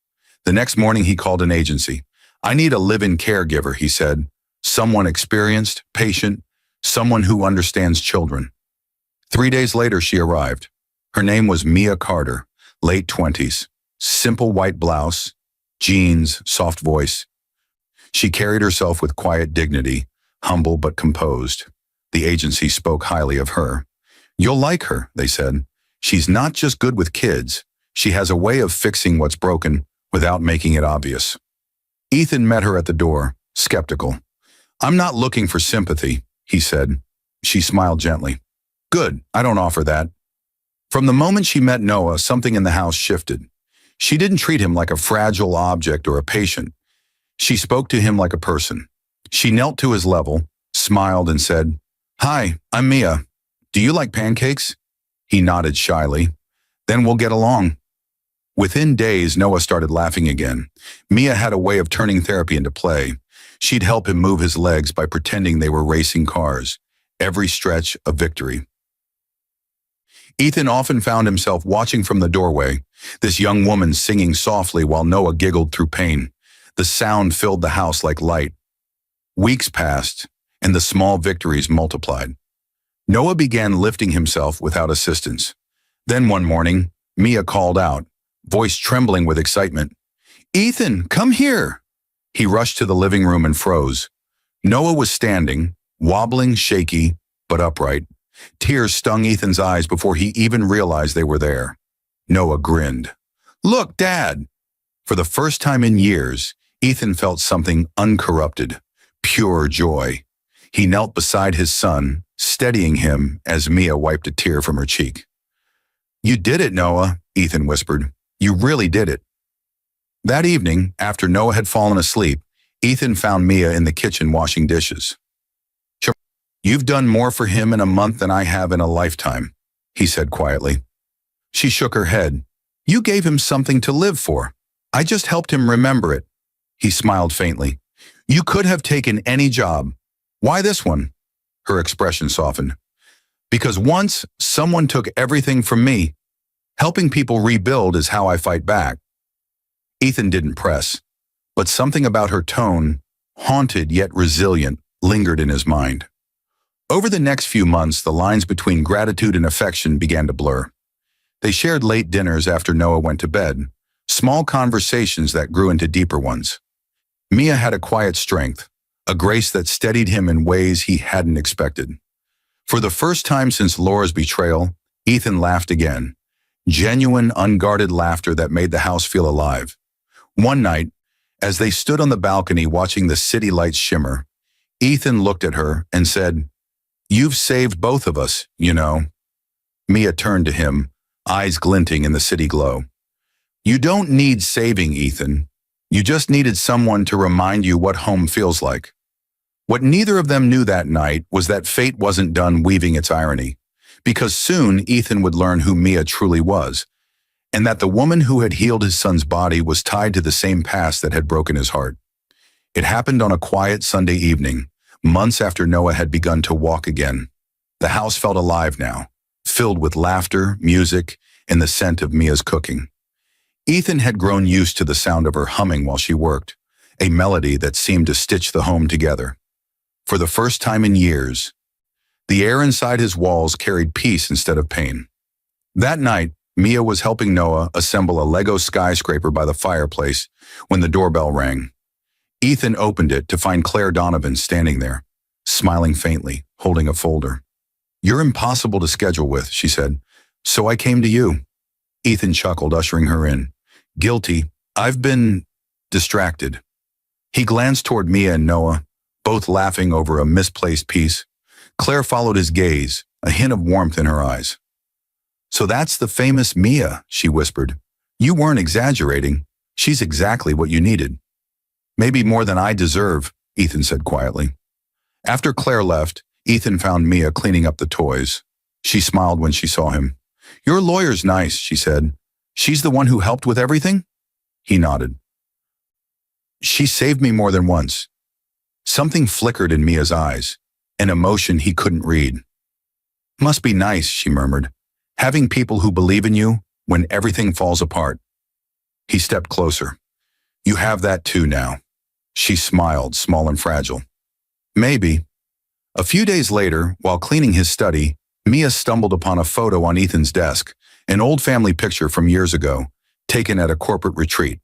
The next morning, he called an agency. "I need a live-in caregiver," he said. "Someone experienced, patient, someone who understands children." 3 days later, she arrived. Her name was Mia Carter, late 20s, simple white blouse, jeans, soft voice. She carried herself with quiet dignity, humble but composed. The agency spoke highly of her. "You'll like her," they said. "She's not just good with kids. She has a way of fixing what's broken without making it obvious." Ethan met her at the door, skeptical. "I'm not looking for sympathy," he said. She smiled gently. "Good, I don't offer that." From the moment she met Noah, something in the house shifted. She didn't treat him like a fragile object or a patient. She spoke to him like a person. She knelt to his level, smiled, and said, "Hi, I'm Mia. Do you like pancakes?" He nodded shyly. "Then we'll get along." Within days, Noah started laughing again. Mia had a way of turning therapy into play. She'd help him move his legs by pretending they were racing cars. Every stretch a victory. Ethan often found himself watching from the doorway, this young woman singing softly while Noah giggled through pain. The sound filled the house like light. Weeks passed, and the small victories multiplied. Noah began lifting himself without assistance. Then one morning, Mia called out, voice trembling with excitement, "Ethan, come here!" He rushed to the living room and froze. Noah was standing, wobbling, shaky, but upright. Tears stung Ethan's eyes before he even realized they were there. Noah grinned. "Look, Dad!" For the first time in years, Ethan felt something uncorrupted, pure joy. He knelt beside his son, steadying him as Mia wiped a tear from her cheek. "You did it, Noah," Ethan whispered. "You really did it." That evening, after Noah had fallen asleep, Ethan found Mia in the kitchen washing dishes. "You've done more for him in a month than I have in a lifetime," he said quietly. She shook her head. "You gave him something to live for. I just helped him remember it." He smiled faintly. "You could have taken any job. Why this one?" Her expression softened. "Because once someone took everything from me. Helping people rebuild is how I fight back." Ethan didn't press, but something about her tone, haunted yet resilient, lingered in his mind. Over the next few months, the lines between gratitude and affection began to blur. They shared late dinners after Noah went to bed, small conversations that grew into deeper ones. Mia had a quiet strength, a grace that steadied him in ways he hadn't expected. For the first time since Laura's betrayal, Ethan laughed again. Genuine, unguarded laughter that made the house feel alive. One night, as they stood on the balcony watching the city lights shimmer, Ethan looked at her and said, "You've saved both of us, you know." Mia turned to him, eyes glinting in the city glow. "You don't need saving, Ethan. You just needed someone to remind you what home feels like." What neither of them knew that night was that fate wasn't done weaving its irony, because soon Ethan would learn who Mia truly was, and that the woman who had healed his son's body was tied to the same past that had broken his heart. It happened on a quiet Sunday evening, months after Noah had begun to walk again. The house felt alive now, filled with laughter, music, and the scent of Mia's cooking. Ethan had grown used to the sound of her humming while she worked, a melody that seemed to stitch the home together. For the first time in years, the air inside his walls carried peace instead of pain. That night, Mia was helping Noah assemble a Lego skyscraper by the fireplace when the doorbell rang. Ethan opened it to find Claire Donovan standing there, smiling faintly, holding a folder. "You're impossible to schedule with," she said, "so I came to you." Ethan chuckled, ushering her in. "Guilty. I've been distracted." He glanced toward Mia and Noah, both laughing over a misplaced piece. Claire followed his gaze, a hint of warmth in her eyes. "So that's the famous Mia," she whispered. "You weren't exaggerating. She's exactly what you needed." "Maybe more than I deserve," Ethan said quietly. After Claire left, Ethan found Mia cleaning up the toys. She smiled when she saw him. "Your lawyer's nice," she said. "She's the one who helped with everything?" He nodded. "She saved me more than once." Something flickered in Mia's eyes, an emotion he couldn't read. "Must be nice," she murmured, "having people who believe in you when everything falls apart." He stepped closer. "You have that too now." She smiled, small and fragile. "Maybe." A few days later, while cleaning his study, Mia stumbled upon a photo on Ethan's desk, an old family picture from years ago, taken at a corporate retreat.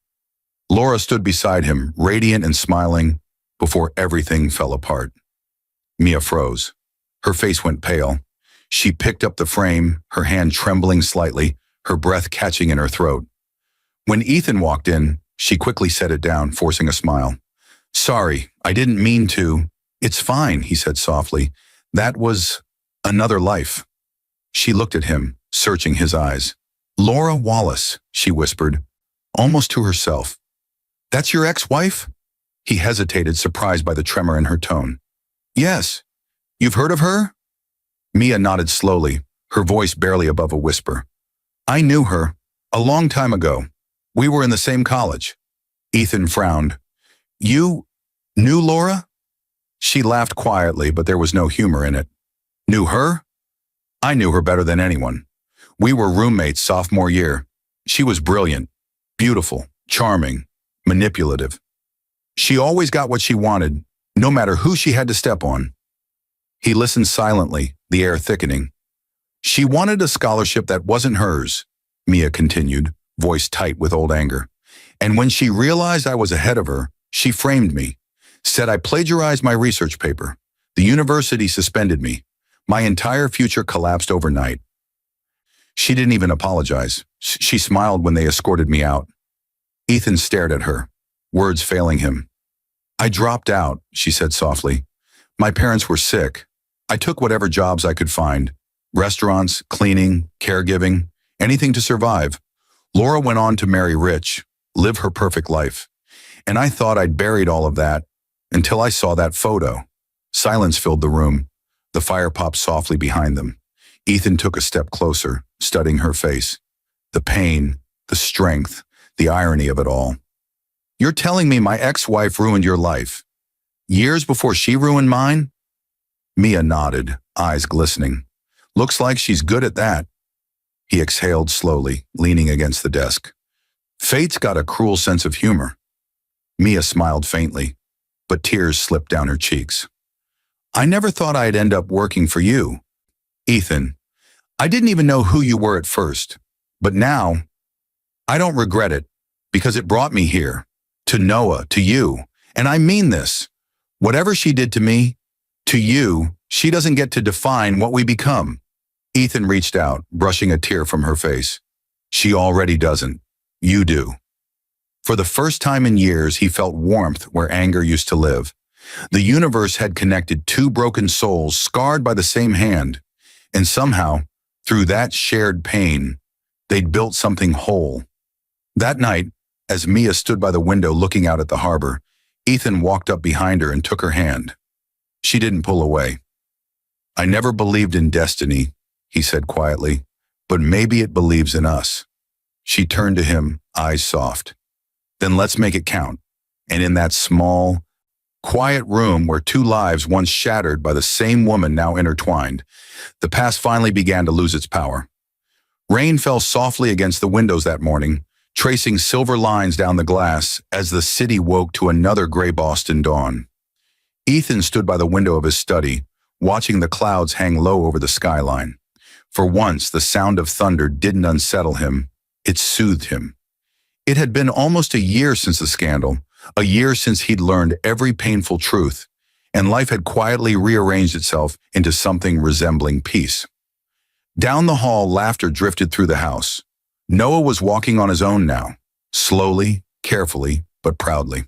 Laura stood beside him, radiant and smiling, before everything fell apart. Mia froze. Her face went pale. She picked up the frame, her hand trembling slightly, her breath catching in her throat. When Ethan walked in, she quickly set it down, forcing a smile. "Sorry, I didn't mean to." "It's fine," he said softly. "That was another life." She looked at him, searching his eyes. "Laura Wallace," she whispered, almost to herself. "That's your ex-wife?" He hesitated, surprised by the tremor in her tone. "Yes. You've heard of her?" Mia nodded slowly, her voice barely above a whisper. "I knew her, a long time ago. We were in the same college." Ethan frowned. "You knew Laura?" She laughed quietly, but there was no humor in it. "Knew her? I knew her better than anyone. We were roommates sophomore year. She was brilliant, beautiful, charming, manipulative. She always got what she wanted, no matter who she had to step on." He listened silently, the air thickening. "She wanted a scholarship that wasn't hers," Mia continued, voice tight with old anger. "And when she realized I was ahead of her, she framed me, said I plagiarized my research paper. The university suspended me. My entire future collapsed overnight. She didn't even apologize. She smiled when they escorted me out." Ethan stared at her. words failing him. "I dropped out," she said softly. "My parents were sick. I took whatever jobs I could find. Restaurants, cleaning, caregiving, anything to survive. Laura went on to marry rich, live her perfect life. And I thought I'd buried all of that until I saw that photo." Silence filled the room. The fire popped softly behind them. Ethan took a step closer, studying her face. The pain, the strength, the irony of it all. "You're telling me my ex-wife ruined your life? Years before she ruined mine?" Mia nodded, eyes glistening. "Looks like she's good at that." He exhaled slowly, leaning against the desk. "Fate's got a cruel sense of humor." Mia smiled faintly, but tears slipped down her cheeks. "I never thought I'd end up working for you, Ethan. I didn't even know who you were at first, but now, I don't regret it, because it brought me here, to Noah, to you, and I mean this. Whatever she did to me, to you, she doesn't get to define what we become." Ethan reached out, brushing a tear from her face. "She already doesn't. You do." For the first time in years, he felt warmth where anger used to live. The universe had connected two broken souls scarred by the same hand, and somehow, through that shared pain, they'd built something whole. That night, as Mia stood by the window looking out at the harbor, Ethan walked up behind her and took her hand. She didn't pull away. "I never believed in destiny," he said quietly, "but maybe it believes in us." She turned to him, eyes soft. "Then let's make it count." And in that small, quiet room where two lives once shattered by the same woman now intertwined, the past finally began to lose its power. Rain fell softly against the windows that morning, tracing silver lines down the glass as the city woke to another gray Boston dawn. Ethan stood by the window of his study, watching the clouds hang low over the skyline. For once, the sound of thunder didn't unsettle him, it soothed him. It had been almost a year since the scandal, a year since he'd learned every painful truth, and life had quietly rearranged itself into something resembling peace. Down the hall, laughter drifted through the house. Noah was walking on his own now, slowly, carefully, but proudly.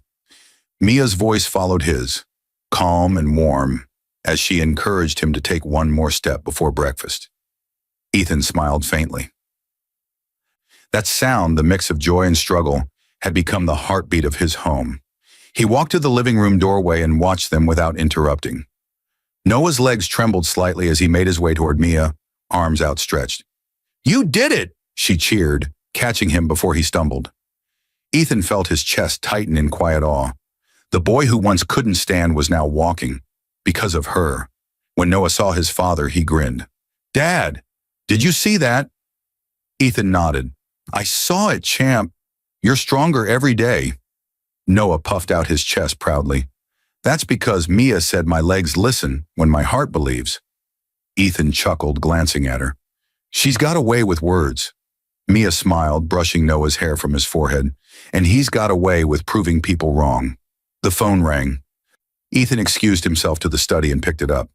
Mia's voice followed his, calm and warm, as she encouraged him to take one more step before breakfast. Ethan smiled faintly. That sound, the mix of joy and struggle, had become the heartbeat of his home. He walked to the living room doorway and watched them without interrupting. Noah's legs trembled slightly as he made his way toward Mia, arms outstretched. "You did it!" she cheered, catching him before he stumbled. Ethan felt his chest tighten in quiet awe. The boy who once couldn't stand was now walking, because of her. When Noah saw his father, he grinned. "Dad, did you see that?" Ethan nodded. "I saw it, champ. You're stronger every day." Noah puffed out his chest proudly. "That's because Mia said my legs listen when my heart believes." Ethan chuckled, glancing at her. "She's got a way with words." Mia smiled, brushing Noah's hair from his forehead. "And he's got a way with proving people wrong." The phone rang. Ethan excused himself to the study and picked it up.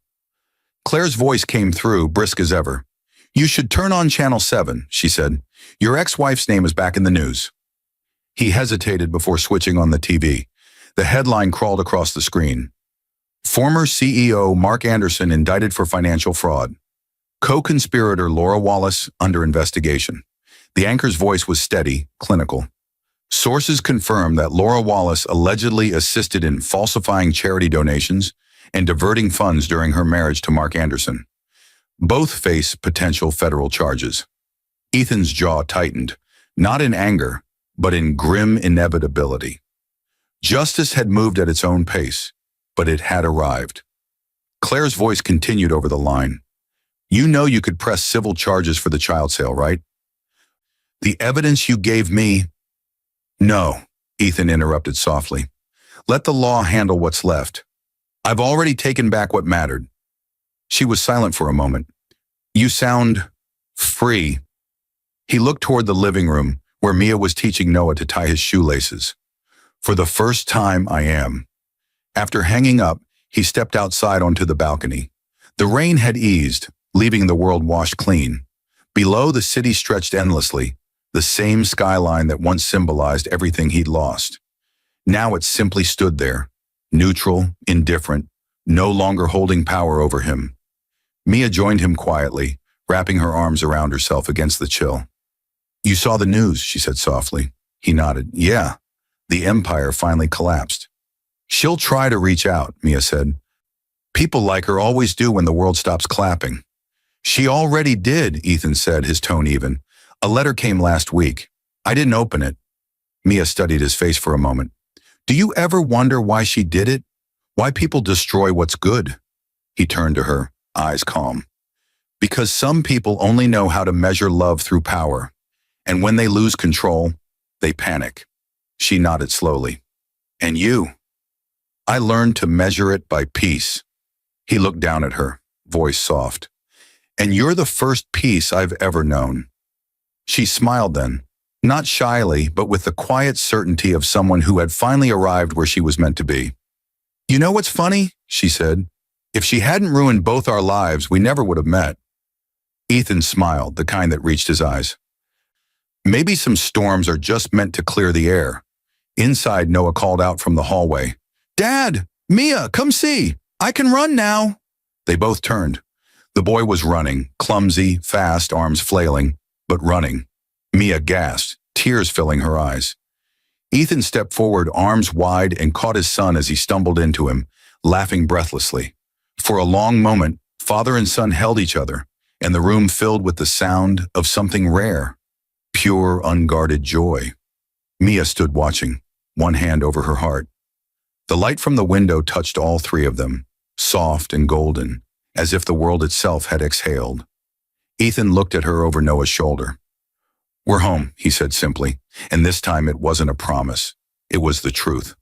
Claire's voice came through, brisk as ever. "You should turn on Channel 7, she said. "Your ex-wife's name is back in the news." He hesitated before switching on the TV. The headline crawled across the screen. "Former CEO Mark Anderson indicted for financial fraud. Co-conspirator Laura Wallace under investigation." The anchor's voice was steady, clinical. "Sources confirm that Laura Wallace allegedly assisted in falsifying charity donations and diverting funds during her marriage to Mark Anderson. Both face potential federal charges." Ethan's jaw tightened, not in anger, but in grim inevitability. Justice had moved at its own pace, but it had arrived. Claire's voice continued over the line. "You know you could press civil charges for the child sale, right?" "The evidence you gave me—" "No," Ethan interrupted softly. "Let the law handle what's left. I've already taken back what mattered." She was silent for a moment. "You sound free." He looked toward the living room, where Mia was teaching Noah to tie his shoelaces. "For the first time, I am." After hanging up, he stepped outside onto the balcony. The rain had eased, leaving the world washed clean. Below, the city stretched endlessly, the same skyline that once symbolized everything he'd lost. Now it simply stood there, neutral, indifferent, no longer holding power over him. Mia joined him quietly, wrapping her arms around herself against the chill. "You saw the news," she said softly. He nodded. "Yeah." The empire finally collapsed. "She'll try to reach out," Mia said. "People like her always do when the world stops clapping." "She already did," Ethan said, his tone even. "A letter came last week. I didn't open it." Mia studied his face for a moment. "Do you ever wonder why she did it? Why people destroy what's good?" He turned to her, eyes calm. "Because some people only know how to measure love through power, and when they lose control, they panic." She nodded slowly. "And you?" "I learned to measure it by peace." He looked down at her, voice soft. "And you're the first peace I've ever known." She smiled then, not shyly, but with the quiet certainty of someone who had finally arrived where she was meant to be. "You know what's funny?" she said. "If she hadn't ruined both our lives, we never would have met." Ethan smiled, the kind that reached his eyes. "Maybe some storms are just meant to clear the air." Inside, Noah called out from the hallway. "Dad! Mia, come see! I can run now!" They both turned. The boy was running, clumsy, fast, arms flailing, but running. Mia gasped, tears filling her eyes. Ethan stepped forward, arms wide, and caught his son as he stumbled into him, laughing breathlessly. For a long moment, father and son held each other, and the room filled with the sound of something rare. Pure, unguarded joy. Mia stood watching, one hand over her heart. The light from the window touched all three of them, soft and golden, as if the world itself had exhaled. Ethan looked at her over Noah's shoulder. "We're home," he said simply, and this time it wasn't a promise. It was the truth.